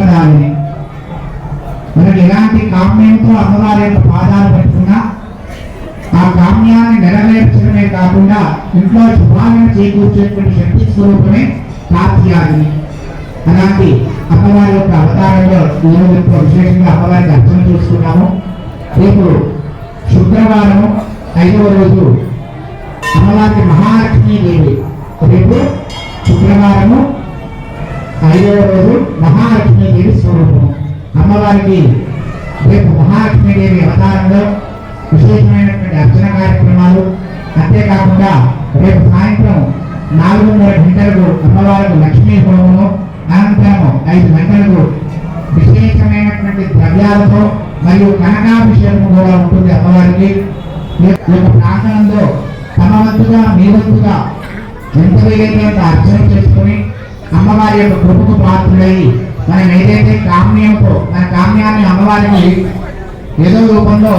సంకటాలని మనకి ఎలాంటి కామ్యంతో అమ్మవారి యొక్క పాదాలు పెట్టుకున్నా ఆ కామ్యాన్ని నెరవేర్చడమే కాకుండా ఇంట్లో శుభాలను చేకూర్చేటువంటి శక్తి స్వరూపమే కాత్యాయని. అలాంటి అమ్మవారి యొక్క అవతారంలో ఈరోజు విశేషంగా అమ్మవారికి అర్చన చూస్తున్నాము. రేపు శుక్రవారం 5వ రోజు అమ్మవారికి మహాలక్ష్మీదేవి. రేపు శుక్రవారము 5వ రోజు మహాలక్ష్మీదేవి స్వరూపం. అమ్మవారికి రేపు మహాలక్ష్మీదేవి అవతారంలో విశేషమైనటువంటి అర్చన కార్యక్రమాలు, అంతేకాకుండా రేపు సాయంత్రం 4:30 గంటలకు అమ్మవారికి లక్ష్మీ హోమము, అనంతరము 5 గంటలకు విశేషమైనటువంటి ద్రవ్యాలతో మరియు కనకాభిషేకం కూడా ఉంటుంది. అమ్మవారికి ప్రాంగణంలో తమ వంతుగా మీ వంతుగా ఎంత వీలైతే అర్చన చేసుకుని అమ్మవారి యొక్క కృపకు పాత్రులై మనం ఏదైతే కామ్యంతో మన కామ్యాన్ని అమ్మవారికి ఏదో రూపంలో